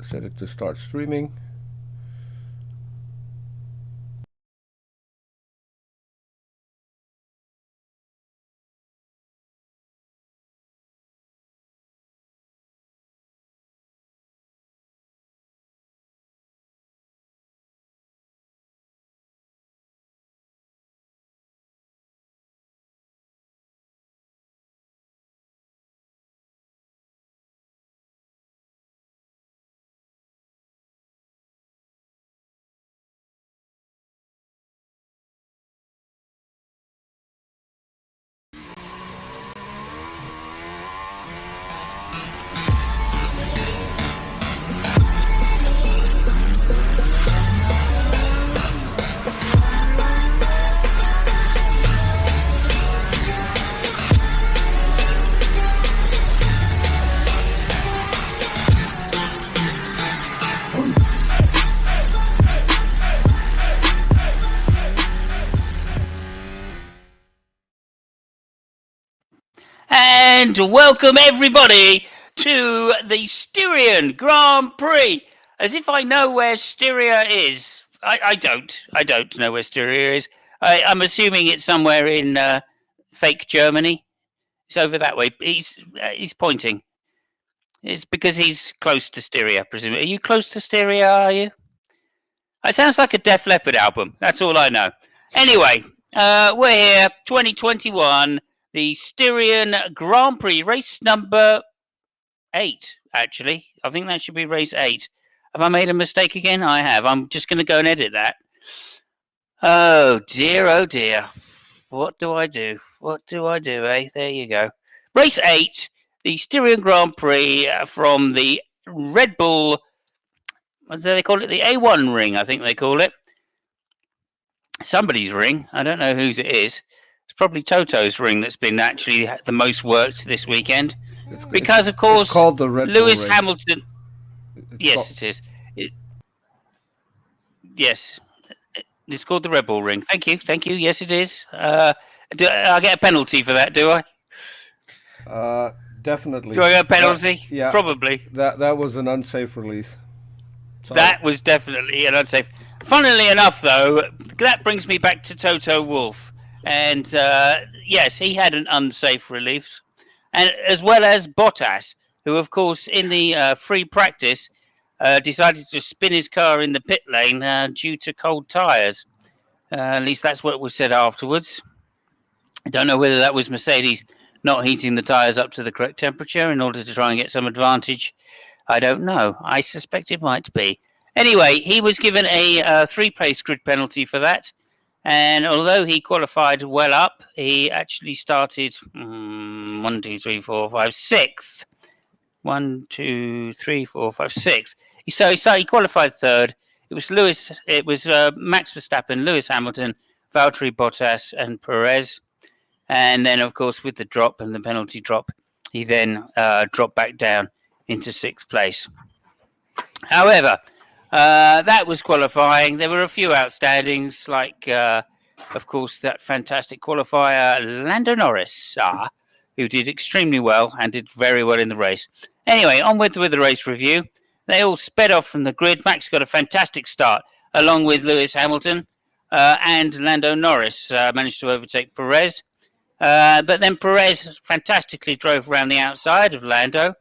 set it to start streaming. And welcome everybody to the Styrian Grand Prix. As if I know where Styria is. I don't know where Styria is. I'm assuming it's somewhere in fake Germany. It's over that way. He's pointing. It's because he's close to Styria, presumably. Are you close to Styria, are you? It sounds like a Def Leppard album. That's all I know. Anyway, we're here, 2021, the Styrian Grand Prix, race number 8, actually. I think that should be race 8. Have I made a mistake again? I have. I'm just going to go and edit that. Oh dear. What do I do? Eh? There you go. Race 8, the Styrian Grand Prix from the Red Bull, what do they call it? The A1 ring, I think they call it. Somebody's ring. I don't know whose it is. It's probably Toto's ring that's been actually the most worked this weekend. Because, of course, it's called the Red Lewis Bull ring. Hamilton. It is. Yes. It's called the Red Bull ring. Thank you. Yes, it is. Do I get a penalty for that, do I? Definitely. Do I get a penalty? Yeah. Probably. That was an unsafe release. Sorry. That was definitely an unsafe. Funnily enough, though, that brings me back to Toto Wolff. And, yes, he had an unsafe release. And as well as Bottas, who, of course, in the free practice, decided to spin his car in the pit lane due to cold tyres. At least that's what was said afterwards. I don't know whether that was Mercedes not heating the tyres up to the correct temperature in order to try and get some advantage. I don't know. I suspect it might be. Anyway, he was given a 3-place grid penalty for that. And although he qualified well up, he actually started 1, 2, 3, 4, 5, 6. 1, 2, 3, 4, 5, 6. He qualified third. It was Max Verstappen, Lewis Hamilton, Valtteri Bottas, and Perez. And then, of course, with the drop and the penalty drop, he then dropped back down into 6th place. However, that was qualifying. There were a few outstandings, like, of course, that fantastic qualifier, Lando Norris, who did extremely well and did very well in the race. Anyway, onward with the race review. They all sped off from the grid. Max got a fantastic start, along with Lewis Hamilton, and Lando Norris managed to overtake Perez. But then Perez fantastically drove around the outside of Lando,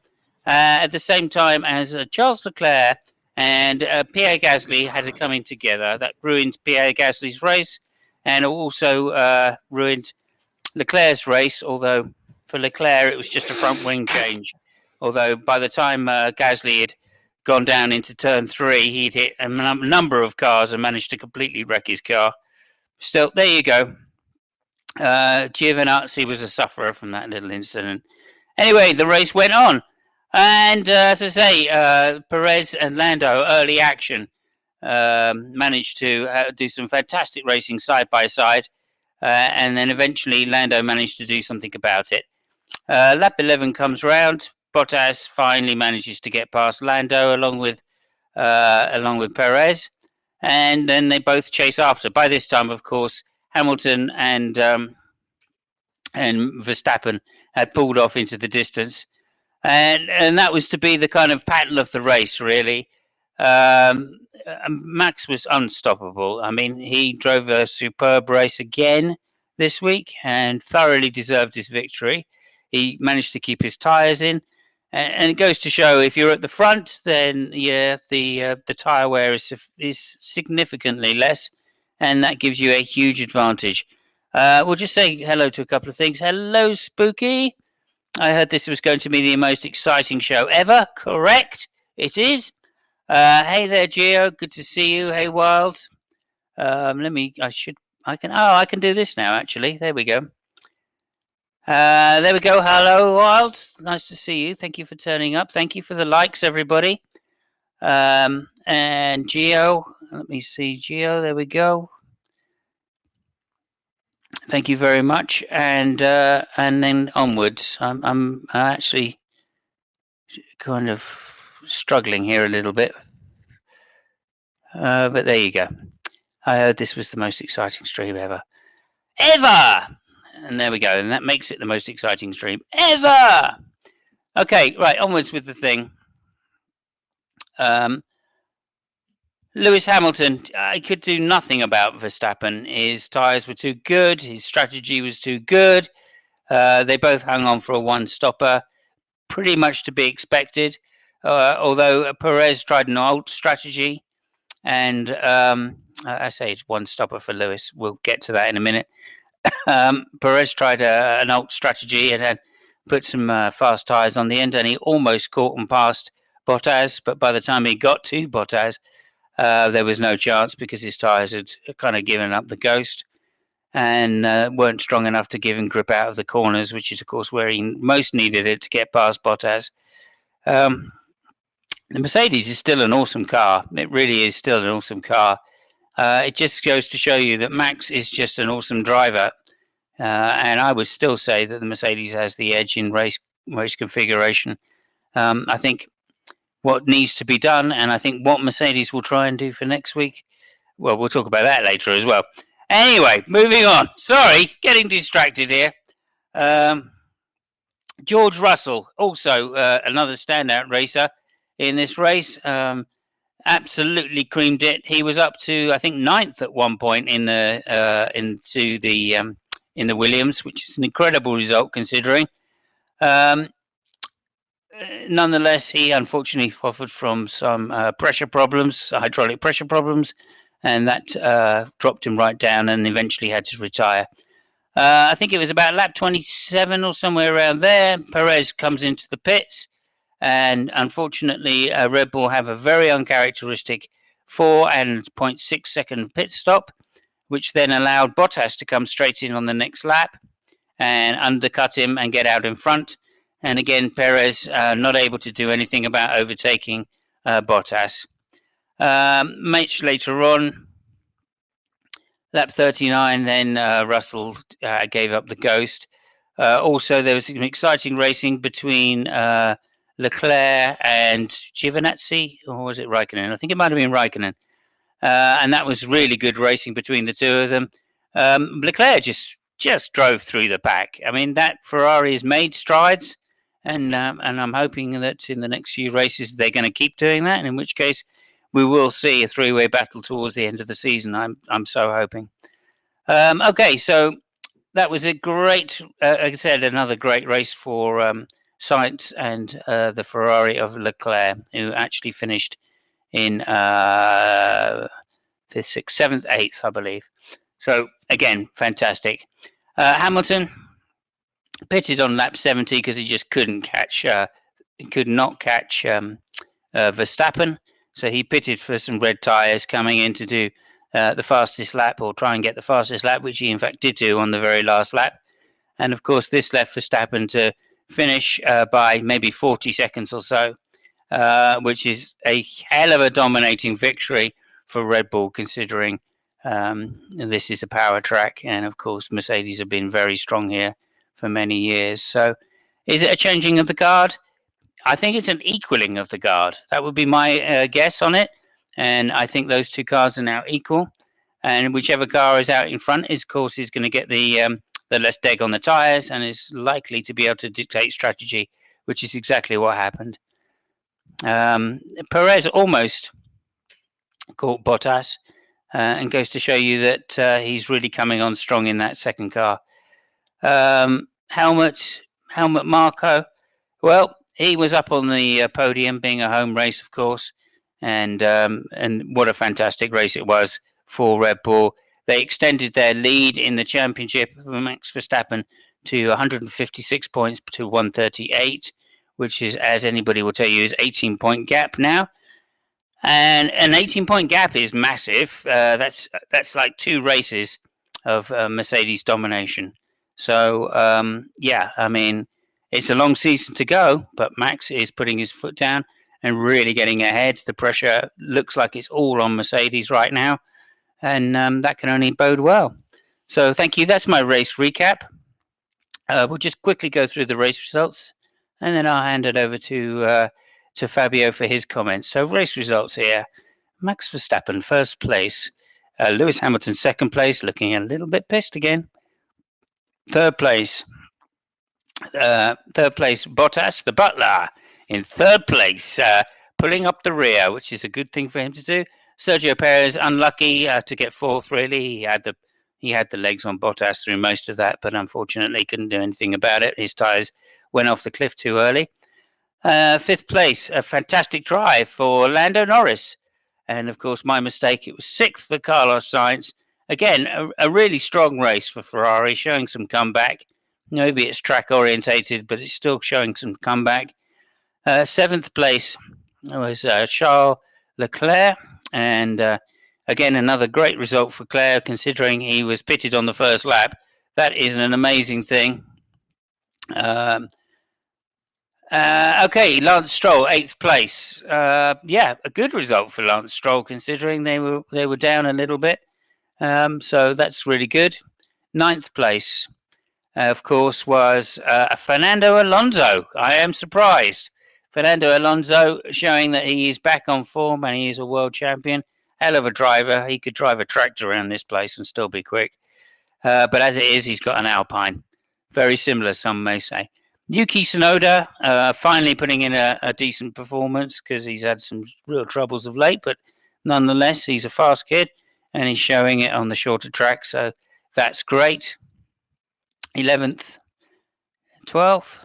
at the same time as Charles Leclerc and Pierre Gasly had it coming together. That ruined Pierre Gasly's race and also ruined Leclerc's race, although for Leclerc it was just a front wing change. Although by the time Gasly had gone down into turn 3, he'd hit a number of cars and managed to completely wreck his car. Still, there you go. Giovinazzi was a sufferer from that little incident. Anyway, the race went on. And as I say, Perez and Lando, early action, managed to do some fantastic racing side by side. And then eventually Lando managed to do something about it. Lap 11 comes round. Bottas finally manages to get past Lando along with Perez. And then they both chase after. By this time, of course, Hamilton and Verstappen had pulled off into the distance. and that was to be the kind of pattern of the race, really. Max was unstoppable. I mean, he drove a superb race again this week and thoroughly deserved his victory. He managed to keep his tyres in, and it goes to show if you're at the front, then yeah, the tyre wear is significantly less, and that gives you a huge advantage. We'll just say hello to a couple of things. Hello, Spooky. I heard this was going to be the most exciting show ever. Correct, it is. Hey there, Geo. Good to see you. Hey, Wild. I can do this now, actually. There we go. There we go. Hello, Wild. Nice to see you. Thank you for turning up. Thank you for the likes, everybody. And Geo. Let me see, Geo. There we go. Thank you very much. And then onwards. I'm actually kind of struggling here a little bit. But there you go. I heard this was the most exciting stream ever. And there we go. And that makes it the most exciting stream ever. Okay, right, onwards with the thing. Lewis Hamilton, I could do nothing about Verstappen. His tyres were too good. His strategy was too good. They both hung on for a one-stopper, pretty much to be expected. Although Perez tried an old strategy, and I say it's one-stopper for Lewis. We'll get to that in a minute. Perez tried an alt strategy and had put some fast tyres on the end, and he almost caught and passed Bottas, but by the time he got to Bottas, there was no chance because his tyres had kind of given up the ghost and weren't strong enough to give him grip out of the corners, which is, of course, where he most needed it to get past Bottas. The Mercedes is still an awesome car. It really is still an awesome car. It just goes to show you that Max is just an awesome driver. And I would still say that the Mercedes has the edge in race configuration. I think what needs to be done, and I think what Mercedes will try and do for next week, well, we'll talk about that later as well. Anyway, moving on. Sorry, getting distracted here. George Russell, also another standout racer in this race. Absolutely creamed it. He was up to, I think, 9th at one point in the Williams, which is an incredible result considering. Nonetheless, he unfortunately suffered from some hydraulic pressure problems, and that dropped him right down and eventually had to retire. I think it was about lap 27 or somewhere around there. Perez comes into the pits, and unfortunately, Red Bull have a very uncharacteristic 4.6 second pit stop, which then allowed Bottas to come straight in on the next lap and undercut him and get out in front. And again, Perez not able to do anything about overtaking Bottas. Much later on, lap 39, then Russell gave up the ghost. Also, there was some exciting racing between Leclerc and Giovinazzi, or was it Raikkonen? I think it might have been Raikkonen. And that was really good racing between the two of them. Leclerc just drove through the pack. I mean, that Ferrari has made strides, and I'm hoping that in the next few races they're going to keep doing that, and in which case we will see a three-way battle towards the end of the season. I'm so hoping. Okay, so that was a great, like I said, another great race for Sainz and the Ferrari of Leclerc, who actually finished in 5th, 6th, 7th, 8th, I believe. So again, fantastic. Hamilton pitted on lap 70 because he just could not catch Verstappen. So he pitted for some red tyres coming in to do the fastest lap, or try and get the fastest lap, which he in fact did do on the very last lap. And of course, this left Verstappen to finish by maybe 40 seconds or so, which is a hell of a dominating victory for Red Bull, considering this is a power track. And of course, Mercedes have been very strong here for many years. So is it a changing of the guard? I think it's an equaling of the guard. That would be my guess on it. And I think those two cars are now equal. And whichever car is out in front is, of course, is going to get the less deg on the tyres and is likely to be able to dictate strategy which is exactly what happened. Perez almost caught Bottas, and goes to show you that he's really coming on strong in that second car. Helmut Marko, well, he was up on the podium, being a home race, of course, and what a fantastic race it was for Red Bull. They extended their lead in the championship of Max Verstappen to 156 points to 138, which is, as anybody will tell you, is 18-point gap now. And an 18-point gap is massive. That's like 2 races of Mercedes domination. So, yeah, I mean, it's a long season to go, but Max is putting his foot down and really getting ahead. The pressure looks like it's all on Mercedes right now, and that can only bode well. So, thank you. That's my race recap. We'll just quickly go through the race results, and then I'll hand it over to Fabio for his comments. So, race results here. Max Verstappen, first place. Lewis Hamilton, second place, looking a little bit pissed again. Third place, Bottas, the butler, in third place, pulling up the rear, which is a good thing for him to do. Sergio Perez, unlucky to get fourth, really. He had the legs on Bottas through most of that, but unfortunately couldn't do anything about it. His tyres went off the cliff too early. Fifth place, a fantastic drive for Lando Norris. And, of course, my mistake, it was sixth for Carlos Sainz. Again, a really strong race for Ferrari, showing some comeback. Maybe it's track orientated, but it's still showing some comeback. Seventh place was Charles Leclerc, and again, another great result for Leclerc, considering he was pitted on the first lap. That is an amazing thing. Okay, Lance Stroll, eighth place. Yeah, a good result for Lance Stroll, considering they were down a little bit. So that's really good. Ninth place, of course, was Fernando Alonso. I am surprised. Fernando Alonso showing that he is back on form and he is a world champion. Hell of a driver. He could drive a tractor around this place and still be quick. But as it is, he's got an Alpine. Very similar, some may say. Yuki Tsunoda finally putting in a decent performance, because he's had some real troubles of late. But nonetheless, he's a fast kid and he's showing it on the shorter track. So that's great. 11th, 12th.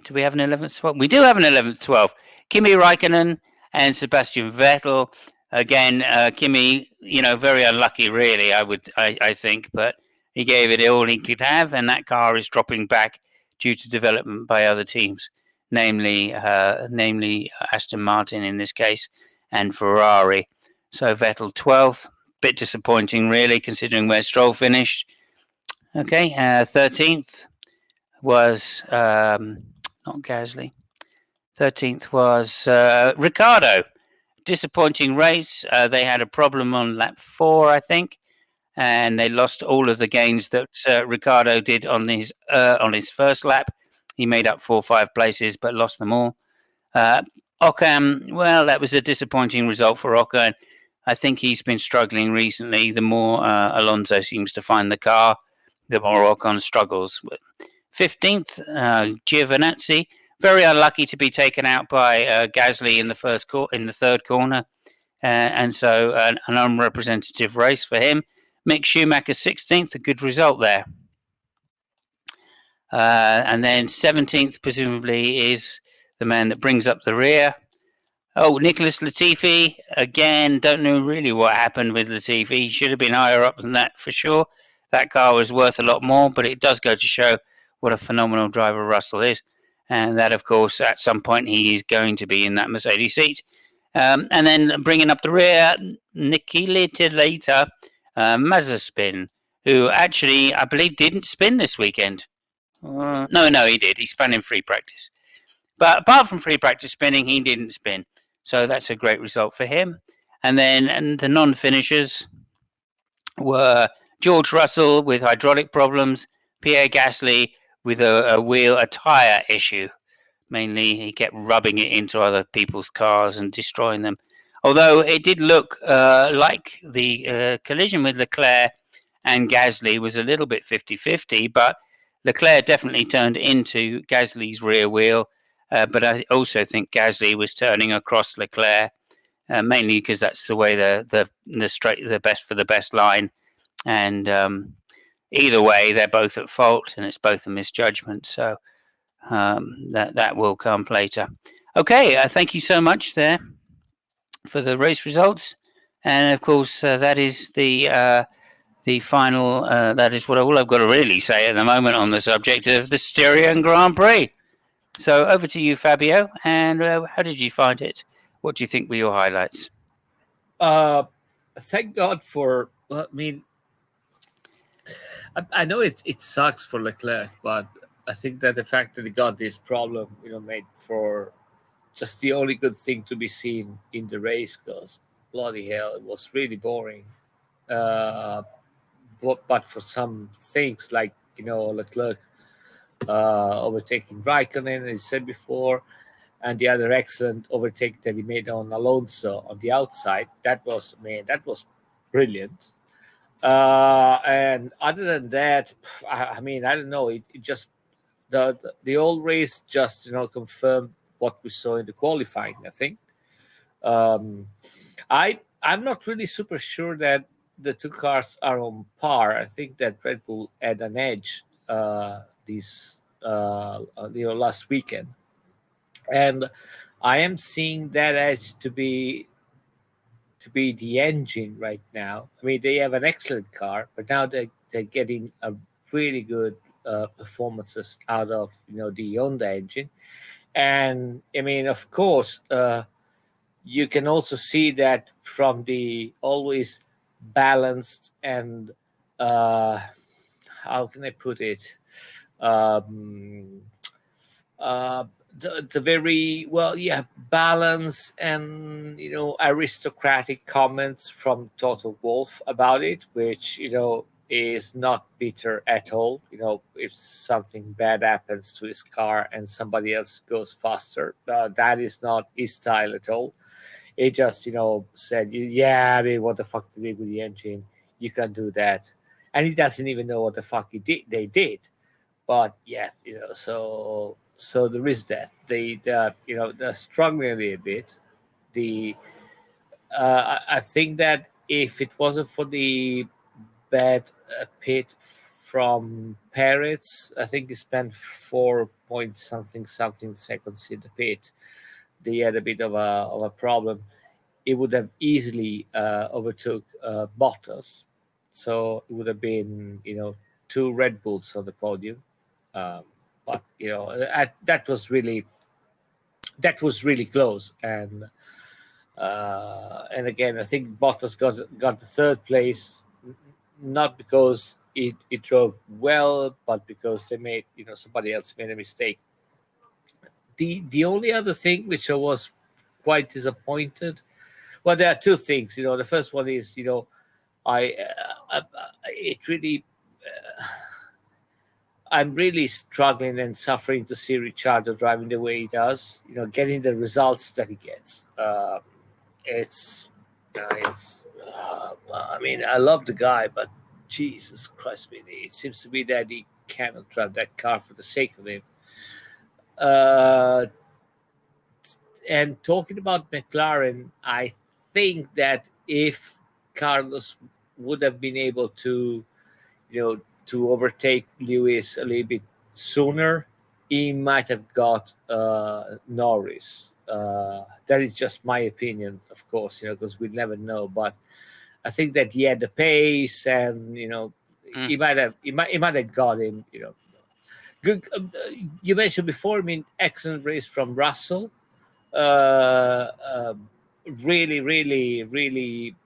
Do we have an 11th, 12th? We do have an 11th, 12th. Kimi Raikkonen and Sebastian Vettel. Again, Kimi, very unlucky, really, I think, but he gave it all he could have, and that car is dropping back due to development by other teams, namely Aston Martin in this case, and Ferrari. So Vettel 12th, bit disappointing, really, considering where Stroll finished. Okay, 13th was not Gasly. 13th was Ricciardo. Disappointing race. They had a problem on lap 4, I think, and they lost all of the gains that Ricciardo did on his first lap. He made up 4 or 5 places, but lost them all. Ocon, well, that was a disappointing result for Ocon. I think he's been struggling recently. The more Alonso seems to find the car, the more Ocon struggles. 15th, Giovinazzi, very unlucky to be taken out by Gasly in the third corner, and so an unrepresentative race for him. Mick Schumacher 16th, a good result there. And then 17th, presumably, is the man that brings up the rear. Oh, Nicholas Latifi, again, don't know really what happened with Latifi. He should have been higher up than that for sure. That car was worth a lot more, but it does go to show what a phenomenal driver Russell is. And that, of course, at some point he is going to be in that Mercedes seat. And then bringing up the rear, Nikita Mazepin, who actually, I believe, didn't spin this weekend. No, he did. He spun in free practice. But apart from free practice spinning, he didn't spin. So that's a great result for him. And then the non-finishers were George Russell with hydraulic problems, Pierre Gasly with a tyre issue. Mainly, he kept rubbing it into other people's cars and destroying them. Although it did look like the collision with Leclerc and Gasly was a little bit 50-50, but Leclerc definitely turned into Gasly's rear wheel, but I also think Gasly was turning across Leclerc, mainly because that's the way the best for the best line, and either way they're both at fault, and it's both a misjudgment. So that will come later. Okay, thank you so much there for the race results, and of course that is the final. That is what all I've got to really say at the moment on the subject of the Styrian Grand Prix. So over to you, Fabio. And how did you find it? What do you think were your highlights? Thank God for. I mean, I know it sucks for Leclerc, but I think that the fact that he got this problem, made for just the only good thing to be seen in the race. Because bloody hell, it was really boring. Uh, but for some things like Leclerc overtaking Raikkonen, as I said before, and the other excellent overtake that he made on Alonso on the outside, that was brilliant. And other than that, I mean, I don't know. It just the old race just confirmed what we saw in the qualifying. I think. Um, I'm not really super sure that the two cars are on par. I think that Red Bull had an edge this last weekend, and I am seeing that edge to be the engine right now. I mean, they have an excellent car, but now they're getting a really good performances out of the Honda engine, and I mean, of course, you can also see that from the always balanced and uh, how can I put it? Um, uh, the very well, yeah, balanced and aristocratic comments from Toto Wolff about it, which is not bitter at all. If something bad happens to his car and somebody else goes faster, that is not his style at all. He just said, yeah, I mean, what the fuck did they do with the engine? You can do that, and he doesn't even know what the fuck he did. They did, but yeah, so there is that. They're struggling a little bit. The I think that if it wasn't for the bad pit from Paris, I think he spent 4 point something seconds in the pit. They had a bit of a problem. It would have easily overtook Bottas, so it would have been two Red Bulls on the podium. Um, but that was really close, and again, I think Bottas got the third place, not because it drove well, but because they made somebody else made a mistake. The only other thing which I was quite disappointed. Well, there are two things. The first one is I, it really I'm really struggling and suffering to see Ricciardo driving the way he does. Getting the results that he gets. It's. I mean, I love the guy, but Jesus Christ, man, it seems to be that he cannot drive that car for the sake of him. Uh, and talking about McLaren, I think that if Carlos would have been able to overtake Lewis a little bit sooner, he might have got Norris. That is just my opinion, of course, because we never know. But I think that he had the pace, and he might have got him. Good. You mentioned before. I mean, excellent race from Russell. Uh, really, really, really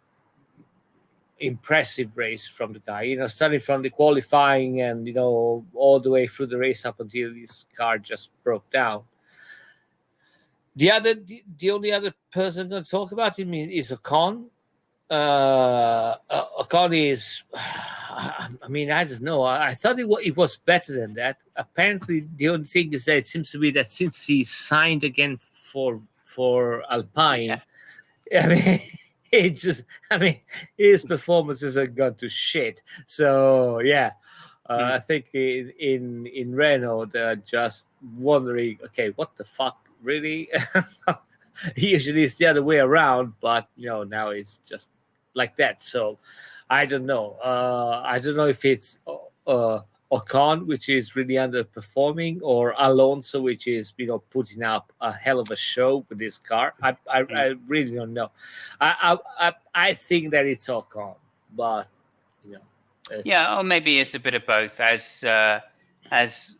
impressive race from the guy. Starting from the qualifying and all the way through the race up until his car just broke down. The only other person I'm going to talk about him is Ocon. Ocon is, I mean, I don't know. I thought it was better than that. Apparently, the only thing is that it seems to be that since he signed again for Alpine, I mean, I mean, his performances have gone to shit. So yeah, I think in Renault they're just wondering, okay, what the fuck, really? Usually it's the other way around, but now it's just like that. So I don't know. I don't know if it's Ocon, which is really underperforming, or Alonso, which is putting up a hell of a show with this car. I really don't know. I think that it's Ocon, but Yeah, or maybe it's a bit of both. As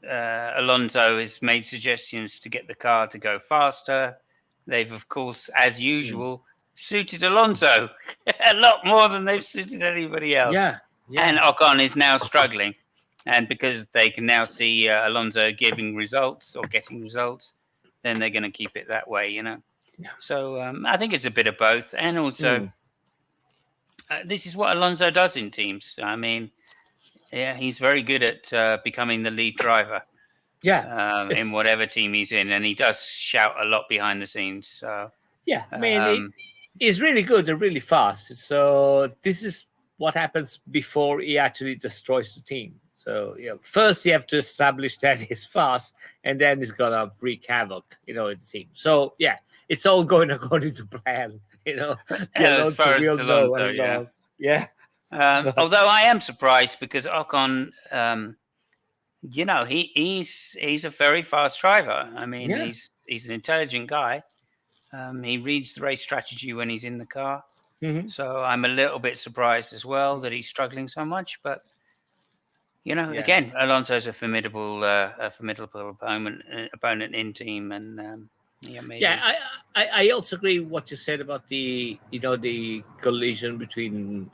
Alonso has made suggestions to get the car to go faster, they've of course, as usual, suited Alonso a lot more than they've suited anybody else. yeah. And Ocon is now struggling, and because they can now see Alonso giving results or getting results, then they're going to keep it that way, Yeah. So I think it's a bit of both, and also. This is what Alonso does in teams. I mean, yeah, he's very good at becoming the lead driver in whatever team he's in, and he does shout a lot behind the scenes. So, Yeah, I mean, he's really good and really fast. So this is what happens before he actually destroys the team. So first you have to establish that he's fast, and then he's gonna wreak havoc, in the team. So yeah, it's all going according to plan. as far as Alonso, yeah. Although I am surprised because Ocon, he's a very fast driver. I mean, he's an intelligent guy. He reads the race strategy when he's in the car. Mm-hmm. So I'm a little bit surprised as well that he's struggling so much. But again, Alonso's a formidable opponent in team, and maybe. Yeah, I also agree with what you said about the the collision between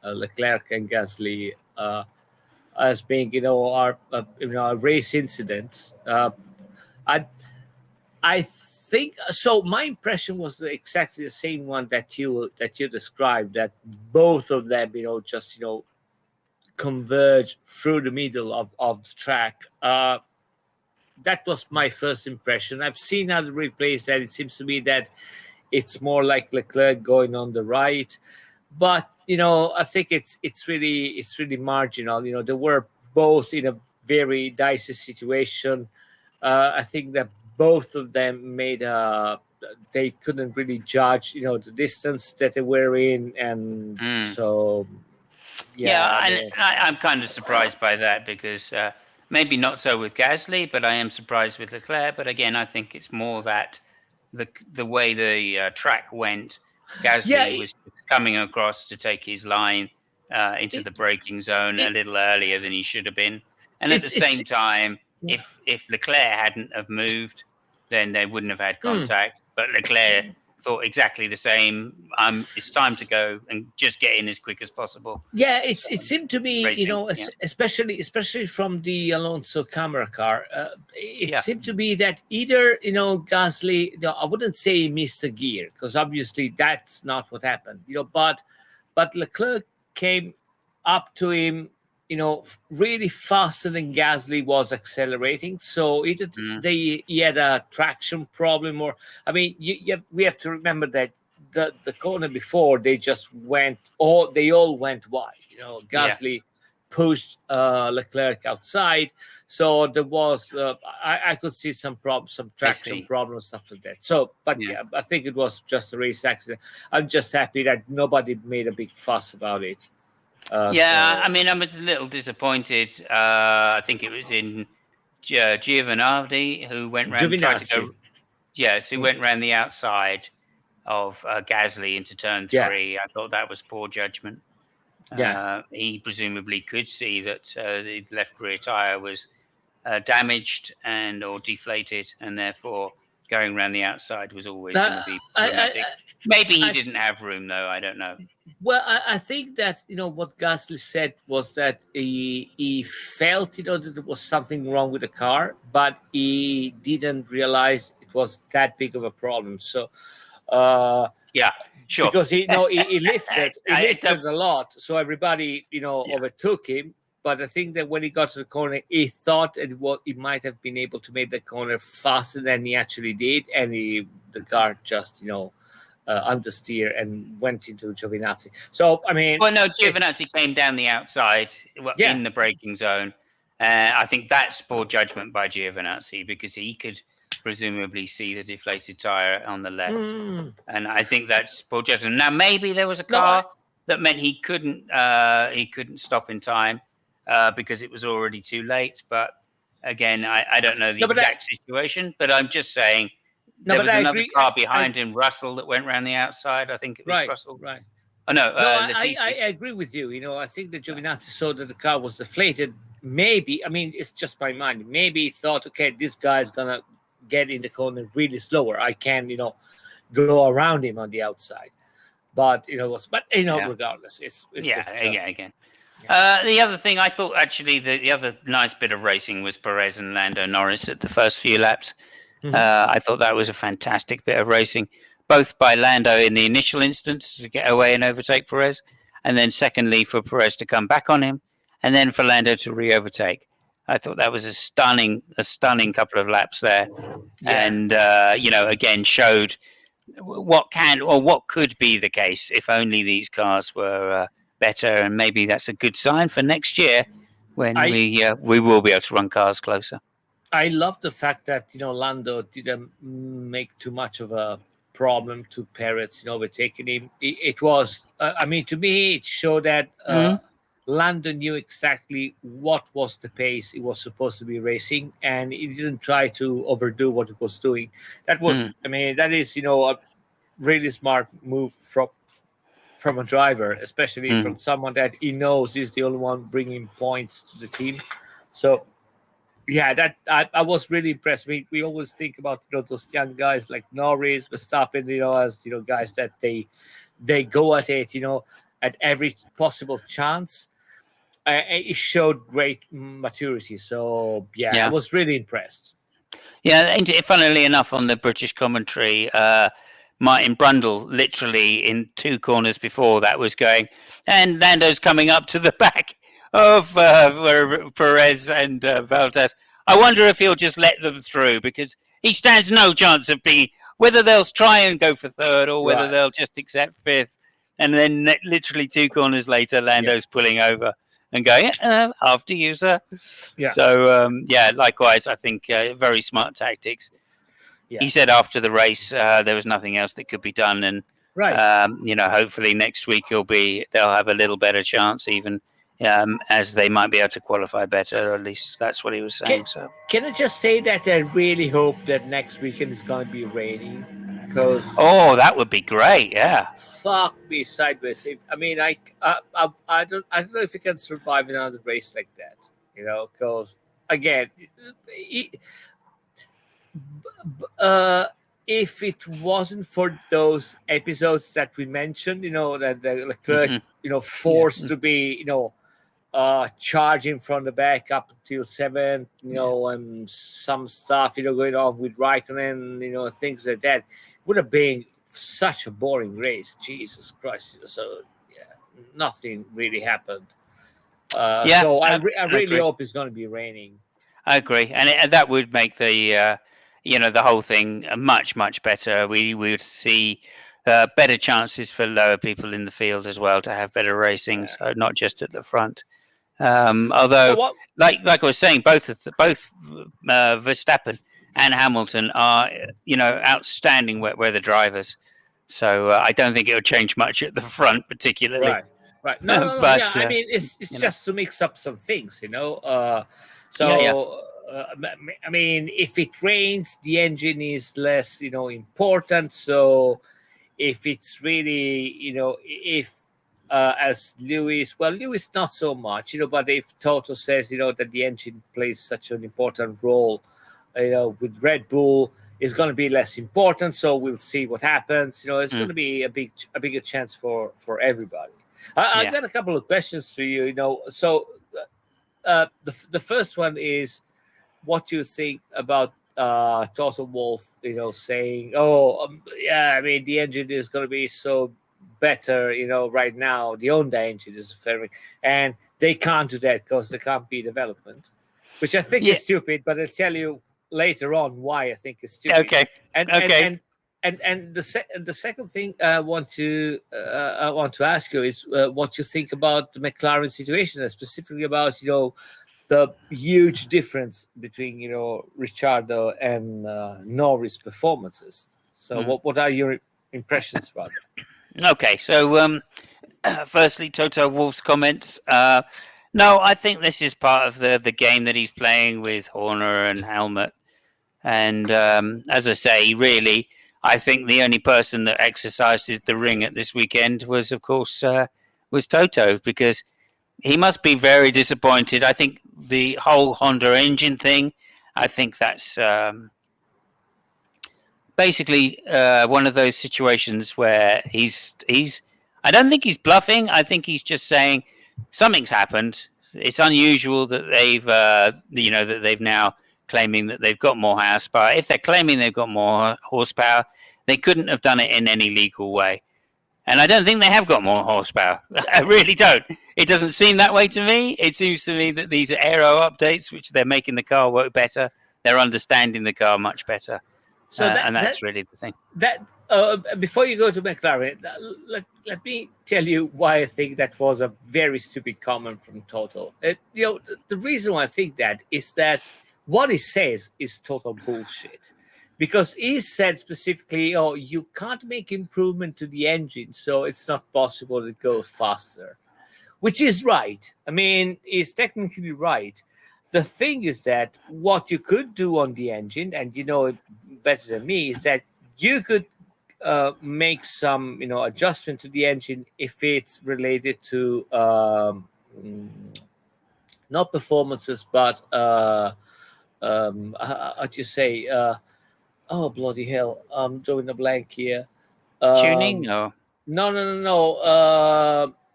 Leclerc and Gasly as being our race incident. I think so. My impression was exactly the same one that you described. That both of them just converge through the middle of the track. That was my first impression. I've seen other replays that it seems to be that it's more like Leclerc going on the right, but I think it's really marginal. They were both in a very dicey situation. I think that both of them they couldn't really judge the distance that they were in, and so and I'm kind of surprised by that because. Maybe not so with Gasly, but I am surprised with Leclerc. But again, I think it's more that the way the track went, Gasly was coming across to take his line into the braking zone a little earlier than he should have been. And at the same time, if Leclerc hadn't have moved, then they wouldn't have had contact. But Leclerc thought exactly the same. It's time to go and just get in as quick as possible. Yeah, it seemed to me, especially from the Alonso camera car, it seemed to be that either Gasly, I wouldn't say he missed a gear because obviously that's not what happened, but Leclerc came up to him, really faster than Gasly was accelerating. So he had a traction problem, or I mean, we have to remember that the corner before they just went, they all went wide. Gasly pushed Leclerc outside, so there was I could see some problems, some traction problems, stuff like that. So, but I think it was just a race accident. I'm just happy that nobody made a big fuss about it. I mean, I was a little disappointed. I think it was in Giovinazzi who went round tried to go. Yes, who went round the outside of Gasly into turn 3. I thought that was poor judgment. He presumably could see that the left rear tire was damaged or deflated, and therefore going around the outside was always going to be problematic. Maybe he didn't have room, though. I don't know. Well, I think that what Gasly said was that he felt that there was something wrong with the car, but he didn't realize it was that big of a problem. So, sure, because he lifted a lot, so everybody overtook him. But I think that when he got to the corner, he thought he might have been able to make the corner faster than he actually did, and the car just understeer and went into Giovinazzi. So I mean, well, no, Giovinazzi came down the outside in the braking zone. I think that's poor judgment by Giovinazzi because he could presumably see the deflated tire on the left, and I think that's poor judgment. Now maybe there was a car that meant he couldn't stop in time because it was already too late. But again, I don't know the exact situation, but I'm just saying there was another car behind him, Russell, that went around the outside. I think it was Russell. Right. Oh no, I agree with you. I think that Giovinazzi saw that the car was deflated. Maybe, I mean, it's just my mind. Maybe he thought, okay, this guy's gonna get in the corner really slower. I can, go around him on the outside. But regardless, it's again. The other thing I thought, actually, the other nice bit of racing was Perez and Lando Norris at the first few laps. I thought that was a fantastic bit of racing, both by Lando in the initial instance to get away and overtake Perez, and then secondly for Perez to come back on him, and then for Lando to re-overtake. I thought that was a stunning couple of laps there, and again showed what could be the case if only these cars were better, and maybe that's a good sign for next year when we will be able to run cars closer. I love the fact that Lando didn't make too much of a problem to Perez, overtaking him. It was, to me, it showed that Lando knew exactly what was the pace he was supposed to be racing, and he didn't try to overdo what he was doing. That was, that is, a really smart move from a driver, especially from someone that he knows is the only one bringing points to the team. So, yeah, that I was really impressed. We always think about those young guys like Norris, Verstappen, as guys that they go at it, at every possible chance. It showed great maturity. So I was really impressed. Yeah, funnily enough, on the British commentary, Martin Brundle, literally in 2 corners before that, was going, and Lando's coming up to the back of Perez and Valdes. I wonder if he'll just let them through, because he stands no chance of being, whether they'll try and go for third or whether they'll just accept fifth. And then literally 2 corners later, Lando's pulling over and going, after you, sir. Yeah. So, likewise, I think very smart tactics. Yeah. He said after the race there was nothing else that could be done, and hopefully next week they'll have a little better chance, even as they might be able to qualify better. Or at least that's what he was saying. Can I just say that I really hope that next weekend is going to be raining? Because that would be great. Yeah. Fuck me sideways. I don't know if you can survive another race like that. Because again, if it wasn't for those episodes that we mentioned, that the Leclerc, forced to be, charging from the back up until 7th, and some stuff, going on with Raikkonen, things like that, would have been such a boring race. Jesus Christ. So, nothing really happened. So I really hope it's going to be raining. I agree. And that would make the whole thing much, much better. We would see better chances for lower people in the field as well to have better racing, so not just at the front. Although, like I was saying, both Verstappen and Hamilton are, outstanding weather drivers. So I don't think it'll change much at the front, particularly. Right. No. But, it's just to mix up some things, if it rains, the engine is less, important. So if it's really, as Lewis not so much, but if Toto says, that the engine plays such an important role, with Red Bull, is going to be less important. So we'll see what happens. It's going to be a bigger chance for everybody. I've got a couple of questions for you. So the first one is, what you think about Toto Wolff, saying, the engine is going to be so better, right now, the Honda engine is very, and they can't do that because there can't be development, which I think is stupid, but I'll tell you later on why I think it's stupid. Okay. And and the second thing I want to ask you is what you think about the McLaren situation, and specifically about the huge difference between Ricciardo and Norris performances. So what are your impressions about that? Okay, so firstly, Toto Wolff's comments. No, I think this is part of the game that he's playing with Horner and Helmut. And as I say, really, I think the only person that exercised the ring at this weekend was, of course, was Toto, because he must be very disappointed. I think the whole Honda engine thing, I think that's basically one of those situations where he's. I don't think he's bluffing. I think he's just saying something's happened. It's unusual that they've now claiming that they've got more horsepower. If they're claiming they've got more horsepower, they couldn't have done it in any legal way. And I don't think they have got more horsepower. I really don't. It doesn't seem that way to me. It seems to me that these are aero updates, which they're making the car work better. They're understanding the car much better. So that's really the thing. Before you go to McLaren, let me tell you why I think that was a very stupid comment from Toto. The reason why I think that is that what he says is total bullshit. Because he said specifically, you can't make improvement to the engine, so it's not possible to go faster. Which is right. I mean, he's technically right. The thing is that what you could do on the engine, and you know it better than me, is that you could make some, adjustment to the engine if it's related to not performances, but how'd you say? Oh bloody hell! I'm drawing a blank here. Tuning? Or? No.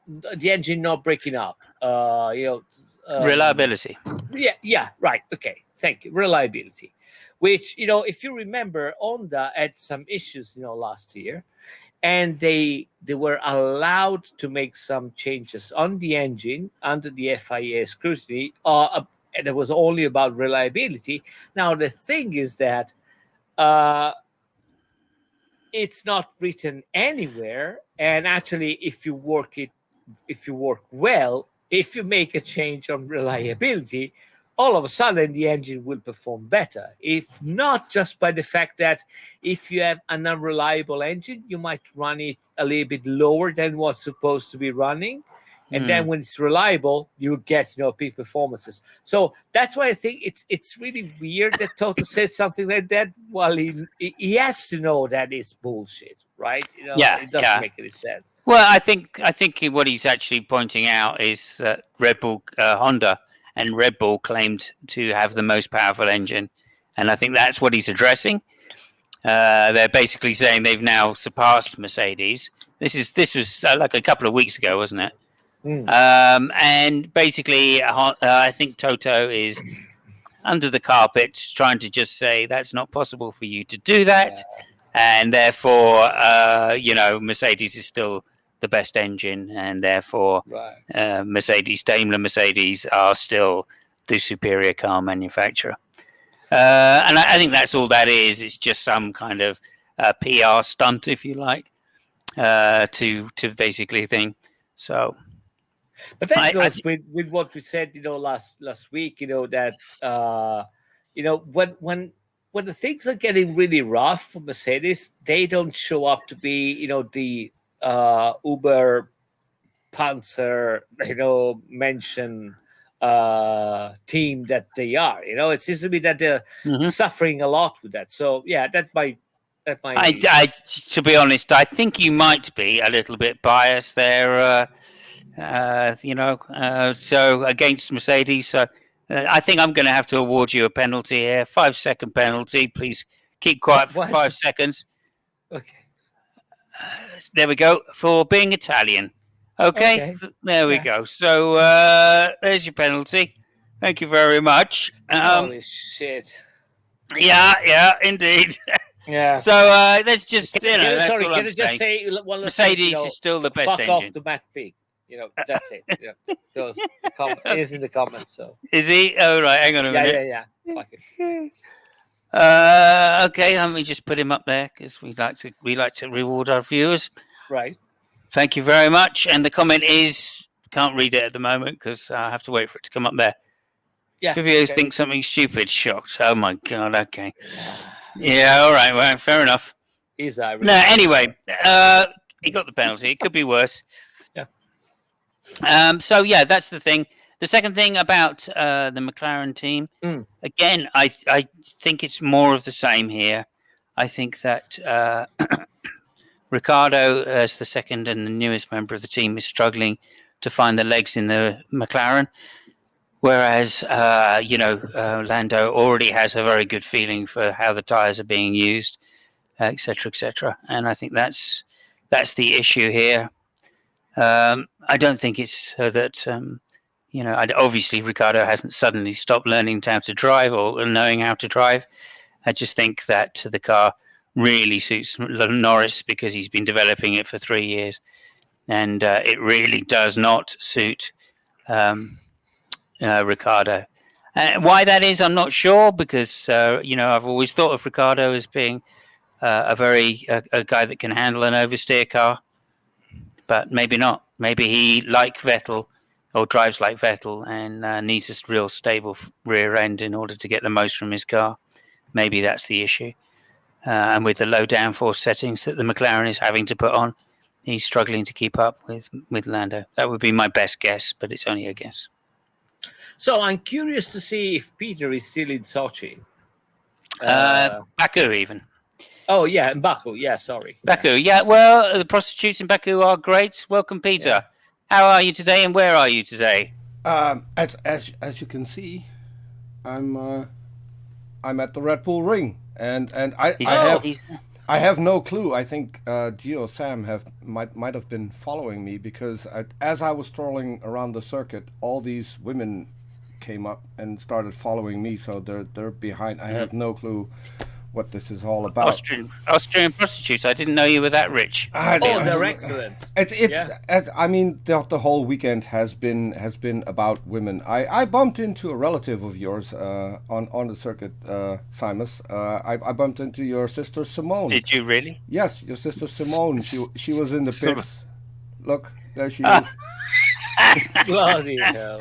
The engine not breaking up. Reliability. Yeah, right. Okay, thank you. Reliability, which if you remember, Honda had some issues, last year, and they were allowed to make some changes on the engine under the FIA scrutiny. And it was only about reliability. Now the thing is that it's not written anywhere, and actually, if you work well, if you make a change on reliability, all of a sudden the engine will perform better. If not just by the fact that if you have an unreliable engine, you might run it a little bit lower than what's supposed to be running. And then when it's reliable, you get peak performances. So that's why I think it's really weird that Toto says something like that. Well, he has to know that it's bullshit, right? It doesn't make any sense. Well, I think what he's actually pointing out is that Red Bull, Honda, and Red Bull claimed to have the most powerful engine, and I think that's what he's addressing. They're basically saying they've now surpassed Mercedes. This was like a couple of weeks ago, wasn't it? And basically, I think Toto is under the carpet trying to just say that's not possible for you to do that, and therefore, Mercedes is still the best engine, and therefore, Daimler Mercedes are still the superior car manufacturer. And I think that's all that is. It's just some kind of PR stunt, if you like, to basically thing. So. But that goes with what we said, last week. That when the things are getting really rough for Mercedes, they don't show up to be the Uber Panzer mention team that they are. It seems to me that they're suffering a lot with that. So yeah, that might. To be honest, I think you might be a little bit biased there. So against Mercedes. So I think I'm going to have to award you a penalty here. 5-second penalty. Please keep quiet for 5 seconds. Okay. There we go. For being Italian. Okay. There we go. So there's your penalty. Thank you very much. Holy shit. Yeah, indeed. Yeah. So let's just, can I just say one Mercedes is still the best engine. Fuck off the Matt Pig. That's it. Because it is in the comments. So is he? Oh right, hang on a minute. Yeah. Fuck it. Okay, let me just put him up there because we like to reward our viewers. Right. Thank you very much. And the comment is, can't read it at the moment because I have to wait for it to come up there. Yeah. Fabio okay. thinks something stupid. Shocked. Oh my god. Okay. Yeah. All right. Well, fair enough. He's Irish. No. Anyway, he got the penalty. It could be worse. Yeah. So yeah, that's the thing. The second thing about the McLaren team, again, I think it's more of the same here. I think that Ricciardo, as the second and the newest member of the team, is struggling to find the legs in the McLaren, whereas Lando already has a very good feeling for how the tyres are being used, etc., etc. And I think that's the issue here. I don't think it's that. Obviously Ricciardo hasn't suddenly stopped learning how to drive or knowing how to drive. I just think that the car really suits Norris because he's been developing it for 3 years, and it really does not suit Ricciardo. Why that is, I'm not sure, because I've always thought of Ricciardo as being a guy that can handle an oversteer car, but maybe not. Maybe he, like Vettel, or drives like Vettel, and needs a real stable rear end in order to get the most from his car. Maybe that's the issue. And with the low downforce settings that the McLaren is having to put on, he's struggling to keep up with Lando. That would be my best guess, but it's only a guess. So I'm curious to see if Peter is still in Sochi. Baku even. Oh, yeah, in Baku. Yeah, sorry. Baku, yeah. Well, the prostitutes in Baku are great. Welcome, Peter. Yeah. How are you today, and where are you today? As you can see, I'm at the Red Bull Ring, and I have no clue. I think Gio Sam might have been following me, because as I was strolling around the circuit, all these women came up and started following me. So they're behind. I have no clue what this is all about. Austrian prostitutes. I didn't know you were that rich. They're excellent. I mean, the whole weekend has been about women. I bumped into a relative of yours on the circuit, Simos. I bumped into your sister Simone. Did you really? Yes, your sister Simone. She was in the pits. Look, there she is. Bloody hell.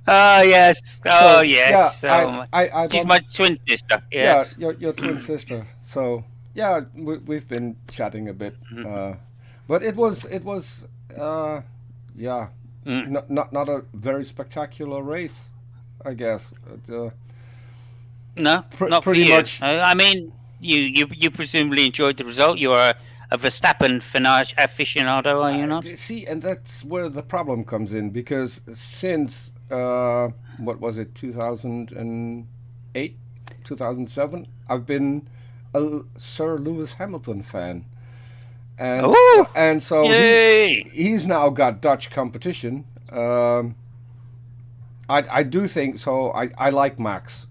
Oh yes. Oh yes. Yeah, she's my twin sister. Yes. Yeah, your twin sister. So yeah, we've been chatting a bit, but it was not a very spectacular race, I guess. No, not pretty for you. much. I mean, you presumably enjoyed the result. You are a Verstappen aficionado, are you not? See, and that's where the problem comes in, because since what was it, 2008, 2007, I've been a Sir Lewis Hamilton fan, and so he's now got Dutch competition. I do think so. I like Max.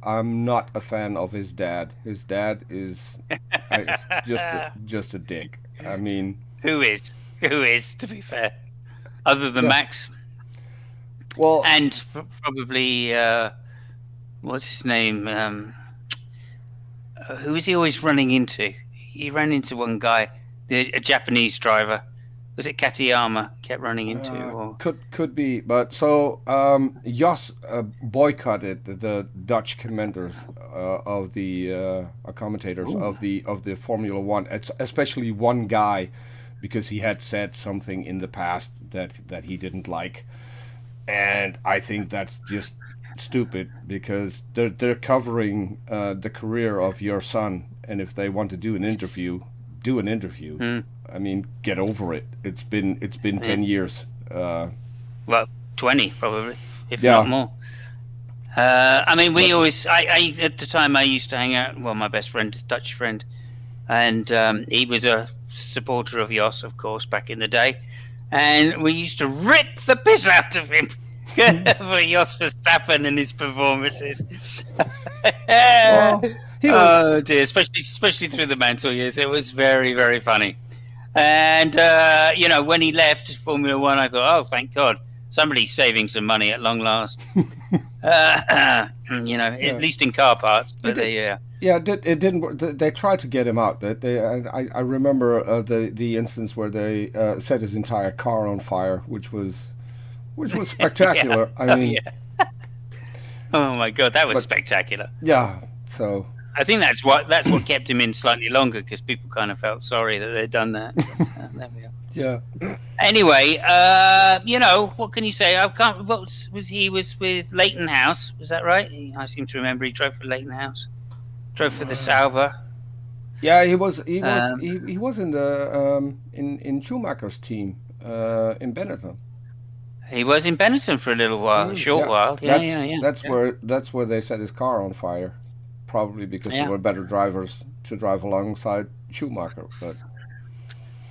I'm not a fan of his dad. His dad is just a dick. I mean, who is, to be fair, other than Max? Well, and probably what's his name? Who is he always running into? He ran into one guy, a Japanese driver. Was it Katayama kept running into? Or? Could be, but so Jos boycotted the Dutch commenters of the commentators of the Formula One, especially one guy, because he had said something in the past that he didn't like, and I think that's just stupid, because they're covering the career of your son, and if they want to do an interview, do an interview. I mean, get over it. It's been 10 years. Well, 20 probably, if not more. I mean, we always. I at the time I used to hang out. Well, my best friend, his Dutch friend, and he was a supporter of Jos, of course, back in the day, and we used to rip the piss out of him for Jos Verstappen and his performances. Oh dear, especially through the Mansell years, it was very, very funny. And when he left Formula One, I thought, oh, thank God, somebody's saving some money at long last. At least in car parts. But Yeah, it didn't work. They tried to get him out. I remember the instance where they set his entire car on fire, which was Yeah. spectacular. I Oh mean, yeah. Oh my god, that was but spectacular. yeah, so I think that's what kept him in slightly longer because people kind of felt sorry that they'd done that. But, there we are. yeah. Anyway, what can you say? I can't. What was he was with Leighton House? Was that right? I seem to remember he drove for Leighton House. Drove for the Sauber. Yeah, he was Um, he was in the in Schumacher's team in Benetton. he was in Benetton for a little while, a short Yeah, while. Yeah, that's yeah, yeah, that's yeah. where they set his car on fire, probably because there Yeah. were better drivers to drive alongside Schumacher.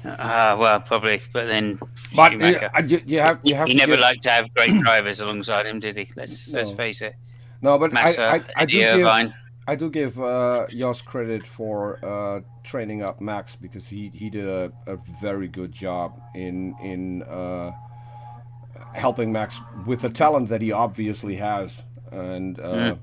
Well, probably, but then But Schumacher. you have He to never give liked to have great drivers alongside him, did he? Let's no face it. no, but Massa, I Eddie do give Irvine. I do give Jos credit for training up Max because he did a very good job in helping Max with the talent that he obviously has, and Mm,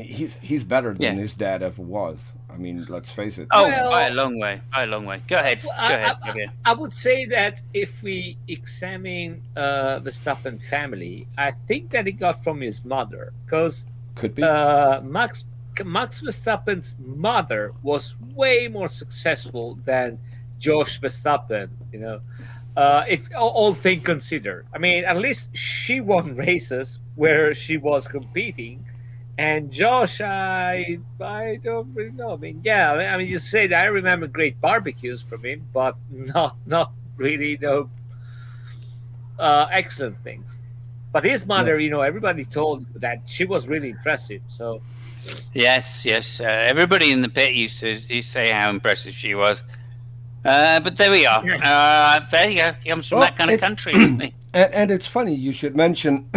he's better than yeah. his dad ever was. I mean, let's face it. Oh, by a Well, long way. By a long way. Go ahead. well, Go ahead, Javier. I would say that if we examine the Verstappen family, I think that he got from his mother because Could be. Max Verstappen's mother was way more successful than Josh Verstappen. If all things considered, I mean, at least she won races where she was competing. And Josh, I don't really know. I mean, yeah, I mean, you said I remember great barbecues from him, but not really excellent things. But his No. mother, everybody told that she was really impressive. So Yes, yes. Everybody in the pit used to say how impressive she was. But there we are. There you go. He comes from Well, that kind of country, doesn't he? and it's funny you should mention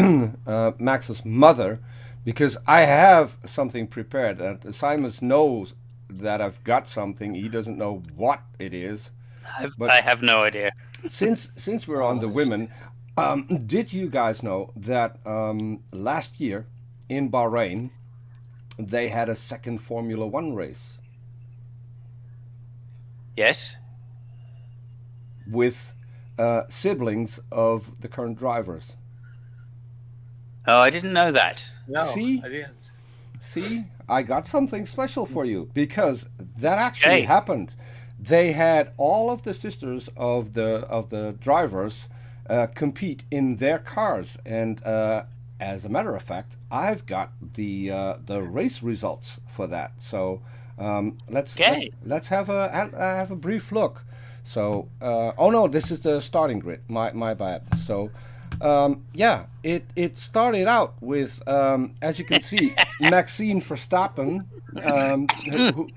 Max's mother because I have something prepared. And Simon knows that I've got something. He doesn't know what it is. But I have no idea. since we're on the women, did you guys know that last year in Bahrain they had a second Formula One race Yes. with siblings of the current drivers? Oh, I didn't know that. no, See? I didn't. See, I got something special for you because that actually Okay. happened. They had all of the sisters of the drivers compete in their cars, and as a matter of fact, I've got the race results for that. So let's Okay. let's have a brief look. So oh no, this is the starting grid. My bad. So. Yeah, it started out with, as you can see, Maxine Verstappen,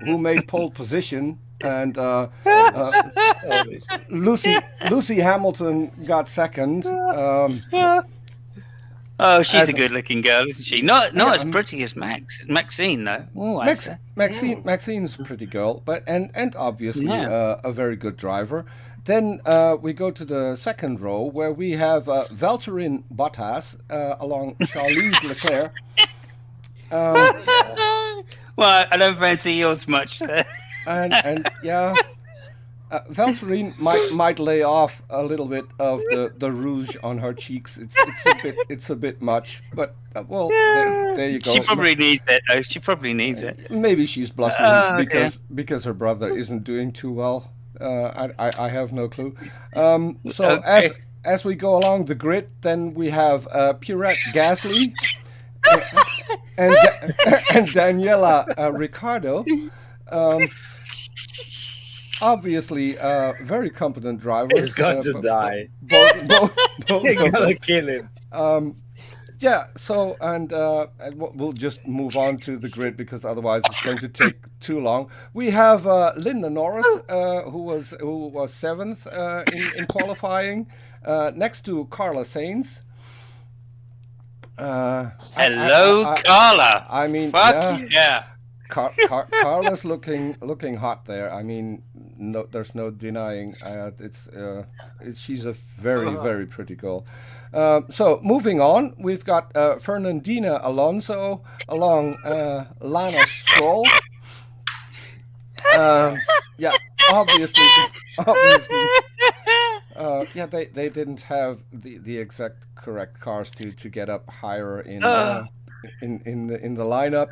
who made pole position, and Always. Lucy Hamilton got second. Oh, she's As a good-looking girl, isn't she? Not yeah, as pretty as Maxine, though. Oh, I Max, say. Maxine's a pretty girl, but and obviously Yeah. a very good driver. Then we go to the second row where we have Valtteri Bottas along Charles Leclerc. Well, I don't fancy yours much. And yeah, Valtteri might lay off a little bit of the rouge on her cheeks. It's a bit much, but well, there you go. She probably needs it, though. She probably needs it. Maybe she's blushing Oh, dear. because her brother isn't doing too well. I have no clue. So Okay. as we go along the grid, then we have Pierrette Gasly and and Daniela Ricciardo. Um, Obviously, very competent drivers. He's got to die. Both You're of gonna them. kill him. Yeah. So, and we'll just move on to the grid because otherwise it's going to take too long. We have Linda Norris, who was seventh in qualifying, next to Carla Sainz. Hello, Carla. I mean, Fuck yeah. yeah. Carla's looking hot there. I mean, no, there's no denying. She's a very pretty girl. So moving on, we've got Fernandina Alonso along Lana Stroll. Yeah, obviously, obviously. Yeah, they didn't have the exact correct cars to get up higher in the lineup.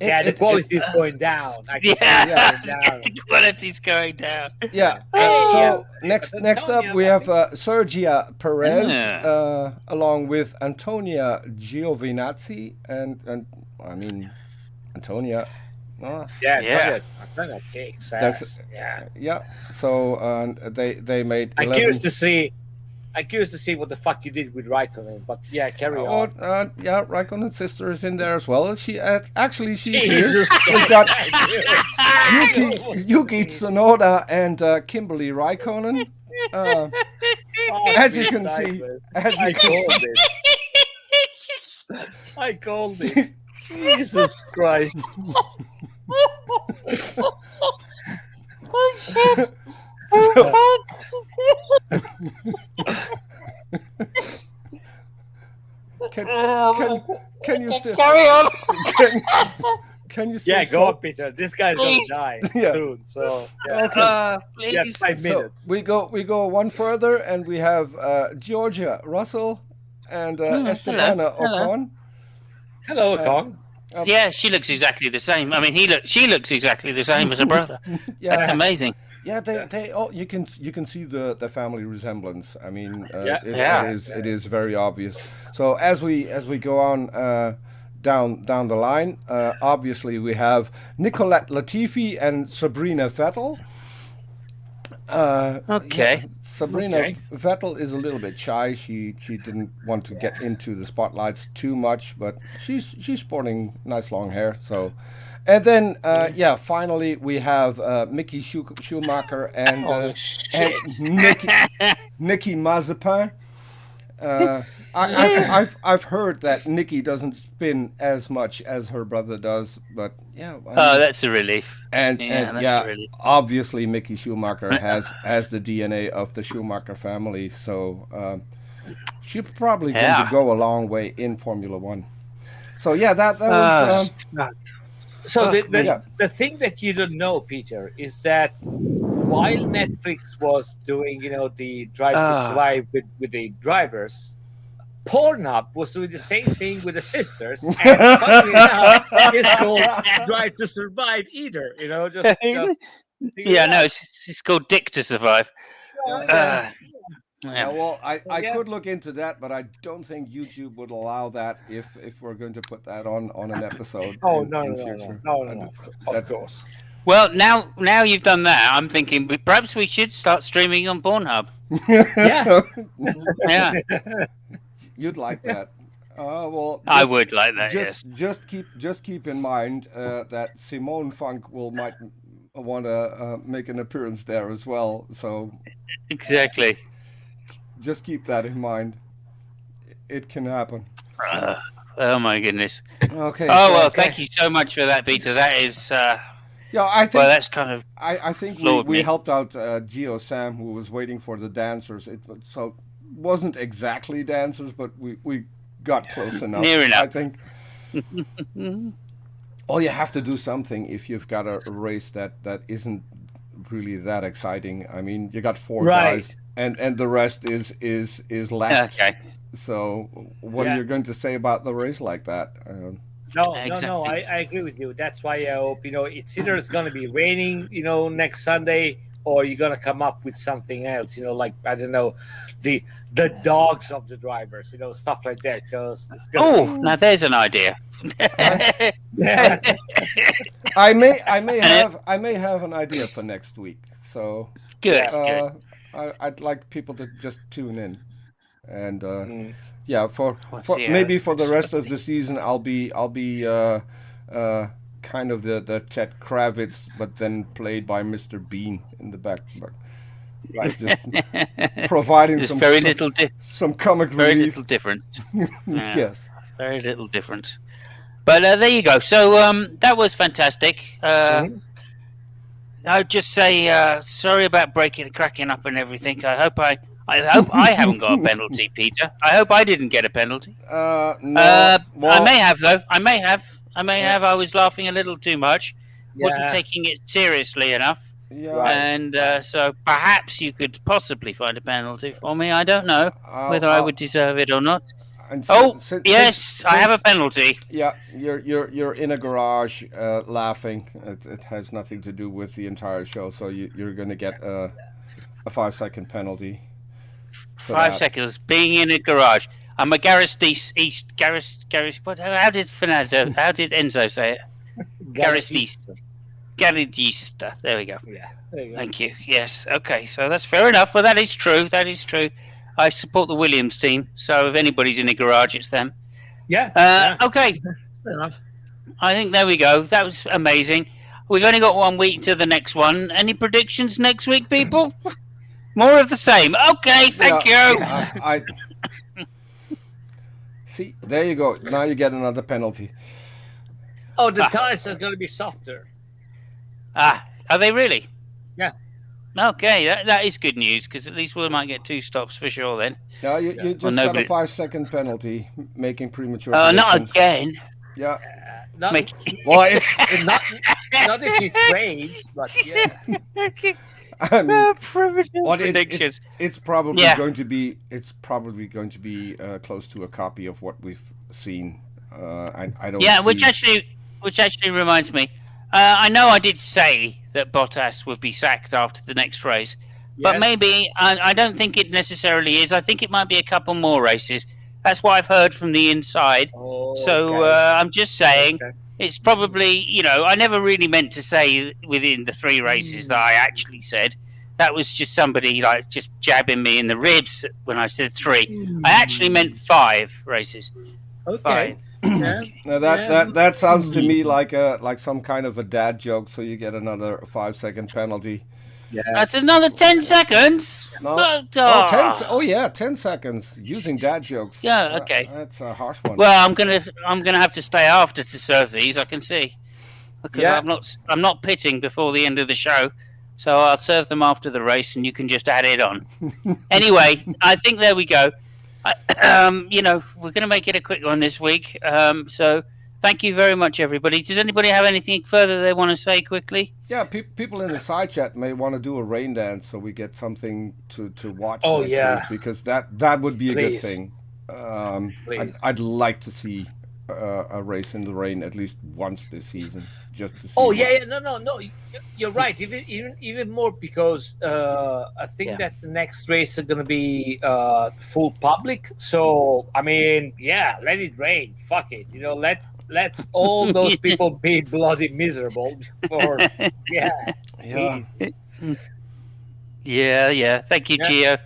Yeah, the quality is going down. I can see Yeah, it going down. the quality's going down. Yeah. Hey, So next up we have Sergia Perez along with Antonia Giovinazzi and I mean Antonia. yeah, Yeah. Antonio kicks That's ass. Yeah. yeah. So they made I'm 11. curious to see. I'm curious to see what the fuck you did with Raikkonen. But yeah, carry Oh, on. yeah, Raikkonen's sister is in there as well. She actually she's Jesus here. We've got Christ. Yuki Tsunoda and Kimberly Raikkonen. As you can see, as I you can called it. I called it. Jesus Christ. Oh shit! can you still Carry on. can you still Yeah, go on, Peter. This guy's gonna Please. die Yeah. soon. So yeah. Okay. You have Please. 5 So minutes. we go one further, and we have Georgia Russell and Estebana hello. Ocon. Hello, Kong. Yeah, she looks exactly the same. I mean, she looks exactly the same as her brother. Yeah, That's amazing. yeah. They all you can see the family resemblance. I mean, Yeah. it is very obvious. So as we go on down the line, obviously we have Nicolette Latifi and Sabrina Vettel. Okay. Yeah, Sabrina Okay. Vettel is a little bit shy. She didn't want to get into the spotlights too much, but she's sporting nice long hair. So, and then finally we have Mickey Schumacher and shit. Nikki Mazepin. I've heard that Nikki doesn't spin as much as her brother does, but yeah. Oh, that's a relief. And that's really obviously Mickey Schumacher has the DNA of the Schumacher family, so she's probably going to go a long way in Formula One. So yeah, that was So yeah. the thing that you don't know, Peter, is that while Netflix was doing, the Drive to Survive with the drivers, Pornhub was doing the same thing with the sisters, and funnily enough, it's called Drive to Survive either. Just yeah, no, it's called Dick to Survive. Yeah, Yeah. well, I Yeah. could look into that, but I don't think YouTube would allow that if we're going to put that on an episode. Oh, in no, future. no. Of course. Well, now you've done that, I'm thinking perhaps we should start streaming on Pornhub. Yeah. Yeah, You'd like that. Well, I would like that. just keep in mind that Simone Funk might want to make an appearance there as well. So Yes, exactly. just keep that in mind. It can happen. Oh my goodness. Okay. Oh so- well, thank you so much for that, Peter. That is Yeah, I think well, that's kind of I think floored we me. helped out Gio Sam, who was waiting for the dancers. It wasn't exactly dancers, but we got close enough. Near enough. I think. All you have to do something if you've got a race that isn't really that exciting. I mean, you got four Right. guys, and the rest is laps. Okay. So what are you going to say about the race like that? No, Exactly. I agree with you. That's why I hope, it's either it's going to be raining, next Sunday, or you're going to come up with something else, like, I don't know, the dogs of the drivers, stuff like that. Because Oh, now there's an idea. yeah. I may have an idea for next week. So Good, good. I'd like people to just tune in, and Mm. yeah, for see how maybe for the rest of the season, I'll be kind of the Ted Kravitz, but then played by Mr. Bean in the back, right? Just providing Just some very some, little, some comic very relief. little difference. Yeah. Yes. Very little difference. But there you go. So that was fantastic. Mhm. I'd just say sorry about cracking up and everything. I hope I haven't got a penalty, Peter. I hope I didn't get a penalty. No. I well, may have though. I may have. I was laughing a little too much. wasn't Yeah. taking it seriously enough. Yeah. Right. And so perhaps you could possibly find a penalty for me. I don't know whether I would deserve it or not. And Oh, since, yes, I have a penalty. yeah, you're in a garage laughing. It has nothing to do with the entire show, so you're gonna get a 5-second penalty. For 5 seconds. Being in a garage. I'm a Gareth East. Gareth. What? How did Fernando? How did Enzo say it? Gareth East. Garagista. There we go. Yeah. There you go. Thank you. Yes. Okay. So that's fair enough. Well, that is true. That is true. I support the Williams team. So if anybody's in a garage, it's them. Yeah. Okay. Fair enough. I think there we go. That was amazing. We've only got 1 week to the next one. Any predictions next week, people? More of the same. Okay. Thank you. I see. There you go. Now you get another penalty. Oh, the tires are going to be softer. Are they really? Yeah. Okay, that is good news because at least we might get 2 stops for sure then. Yeah, you just got a 5-second penalty, making premature. Not predictions. again. Yeah. Not, Well, it's not if he trades, but yeah. I mean, Premature predictions. it's probably Yeah. going to be close to a copy of what we've seen. I don't. Yeah, see... which actually reminds me. I know I did say that Bottas would be sacked after the next race, but Yes. maybe I don't think it necessarily is. I think it might be a couple more races. That's what I've heard from the inside. Oh, So okay. I'm just saying Okay. it's probably, I never really meant to say within the 3 races that I actually said. That was just somebody like just jabbing me in the ribs when I said 3. I actually meant 5 races. Okay. 5. Yeah. Now that sounds to me like some kind of a dad joke. So you get another 5-second penalty. Yeah. That's another 10 seconds. No. But, 10 seconds using dad jokes. Yeah, okay. That's a harsh one. Well, I'm gonna have to stay after to serve these. I can see because Yeah. I'm not pitting before the end of the show, so I'll serve them after the race, and you can just add it on. Anyway, I think there we go. We're gonna make it a quick one this week. So thank you very much, everybody. Does anybody have anything further they want to say quickly? Yeah, people in the side chat may want to do a rain dance so we get something to watch. Oh, next yeah. week, because that would be a Please. good thing. Please. I'd like to see a race in the rain at least once this season, just to see. Oh yeah, no. You're right. Even more because I think that the next race are going to be full public. So I mean, yeah, let it rain. Fuck it. Let's all those people be bloody miserable. For yeah. Yeah. Thank you, Gio.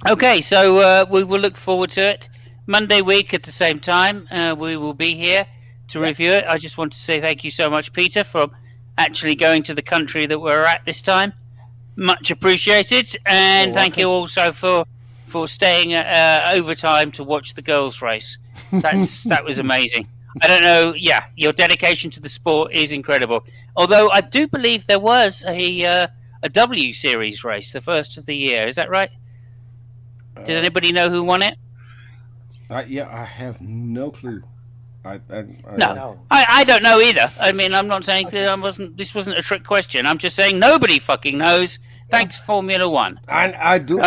Okay, so we will look forward to it. Monday week at the same time, we will be here to review it. I just want to say thank you so much, Peter, for actually going to the country that we're at this time. Much appreciated. And thank you also for staying overtime to watch the girls' race. That was amazing. I don't know. Yeah, your dedication to the sport is incredible. Although I do believe there was a W Series race, the first of the year. Is that right? Does anybody know who won it? I have no clue. I don't know either. I mean, I'm not saying this wasn't a trick question. I'm just saying nobody fucking knows. Thanks, Formula One. And I do.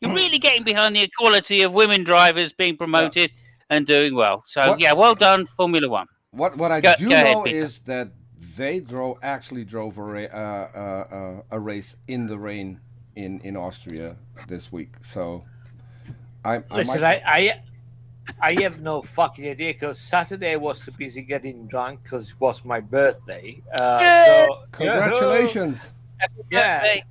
You're really getting behind the equality of women drivers being promoted and doing well. So well done, Formula One. What I do know is that they actually drove a race in the rain in Austria this week. So I have no fucking idea because Saturday I was too busy getting drunk because it was my birthday. So congratulations! Yeah.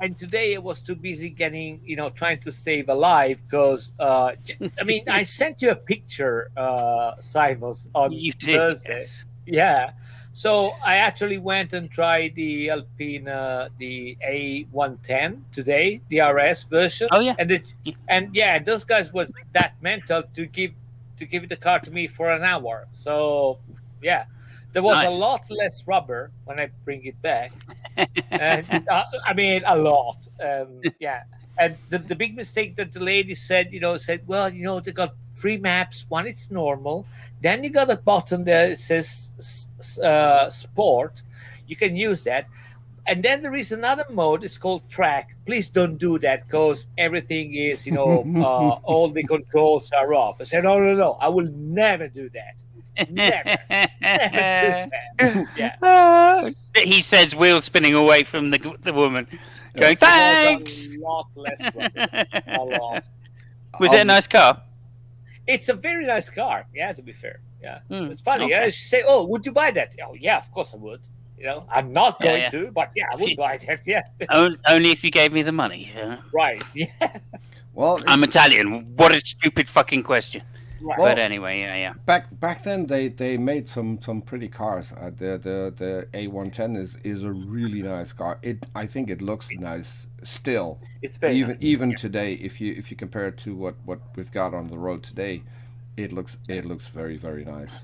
And today I was too busy trying to save a life because, I sent you a picture, Simos, on Thursday. Yes. Yeah. So I actually went and tried the Alpine, the A110 today, the RS version. Oh yeah. And those guys was that mental to give the car to me for an hour. So yeah, there was a lot less rubber when I bring it back. And, a lot. Yeah. And the big mistake that the lady said, well, they got free maps. One, it's normal. Then you got a button there that says sport. You can use that. And then there is another mode. It's called track. Please don't do that because everything is, all the controls are off. I said, no. I will never do that. Never do that. Yeah. He says, wheel spinning away from the woman, going, thanks. A lot less trouble. A lot. Was it a nice car? It's a very nice car. Yeah, to be fair. Yeah, it's funny. Okay. Yeah, she say, "Oh, would you buy that?" Oh, yeah, of course I would. I'm not going to, but yeah, I would buy that. Yeah. Only if you gave me the money. Right. Yeah. Well, I'm Italian. What a stupid fucking question. Right. But anyway, yeah. Back then they made some pretty cars. The A110 is a really nice car. I think it looks nice still. It's very even nice. today, if you compare it to what we've got on the road today, it looks very, very nice.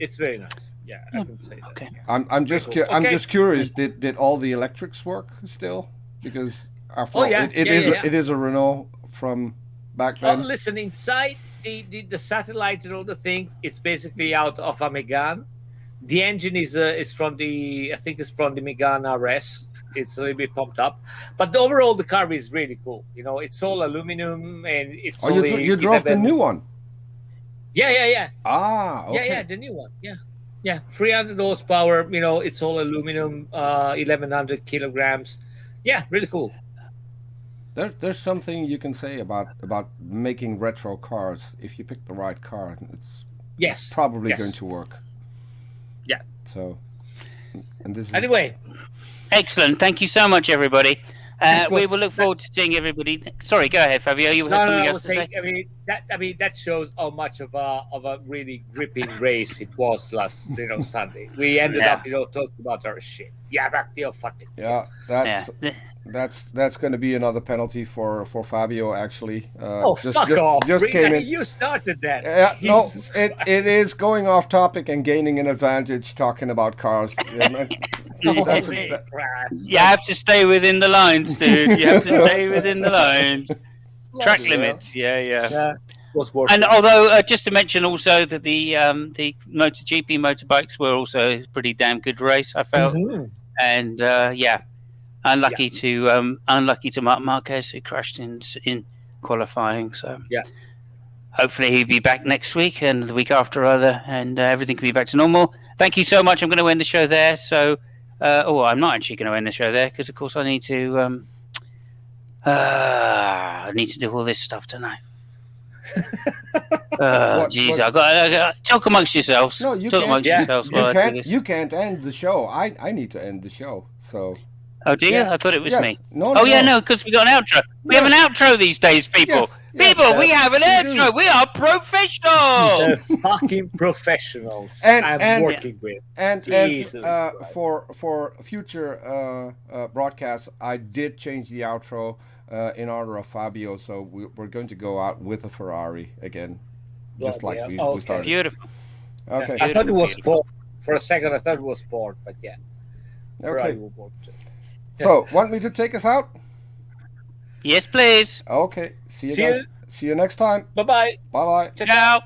It's very nice. Yeah, I can say that. Okay. Yeah. I'm just Cool. I'm Okay. just curious. Did all the electrics work still? Because after Oh, all, yeah. it Yeah, is yeah. it is a Renault from back Oh, then. listen, inside the satellite and all the things, it's basically out of a Megane. The engine is from I think it's from the Megane RS. It's a little bit pumped up, but overall the car is really cool. It's all aluminum and it's. Oh, you drove the new one. Yeah. Ah, okay. Yeah, the new one. Yeah. 300 horsepower. It's all aluminum. 1,100 kilograms. Yeah, really cool. There's something you can say about making retro cars. If you pick the right car, it's Yes. probably Yes. going to work. Yeah. So, and this is Anyway, Excellent. Thank you so much, everybody. That We was- will look forward to seeing everybody. Sorry, go ahead, Fabio. You had no, something I else was to say? saying. That shows how much of a really gripping race it was last Sunday. We ended Yeah. up talking about our shit. Yeah, but fuck it. yeah. Yeah. That's going to be another penalty for Fabio actually. Fuck off! Just Really? came in. You started that. Yeah, no, Jesus it is going off topic and gaining an advantage talking about cars. That's Holy crap. You have to stay within the lines, dude. You have to stay within the lines. Track Bloody limits. Yeah. Yeah, was worth And it. although, just to mention also that the MotoGP motorbikes were also a pretty damn good race, I felt. Mhm. And unlucky to Marc Marquez, who crashed in qualifying. So Yeah. hopefully he'll be back next week and the week after other, and everything can be back to normal. Thank you so much. I'm going to end the show there. So, I'm not actually going to end the show there because, of course, I need to do all this stuff tonight. Jeez, I got talk amongst yourselves. No, you talk can't. amongst Yeah. yourselves while I do this. You can't end the show. I need to end the show. So Oh, do you? Yeah. I thought it was yes. me. No, Oh, yeah, no, because we got an outro. We have an outro these days, people. Yes, yes. People, we have an We do. outro. We are professionals. The fucking professionals And- I'm and- working with. And Jesus Christ. for future broadcasts, I did change the outro in honor of Fabio. So we're going to go out with a Ferrari again, just Well, like yeah. we Okay. started. Beautiful. Okay. I thought it was Beautiful. sport. For a second, I thought it was sport, but yeah. Ferrari Okay. will work too. So want me to take us out? Yes, please. Okay. See you See guys. you. See you next time. Bye bye. Bye bye. Ciao.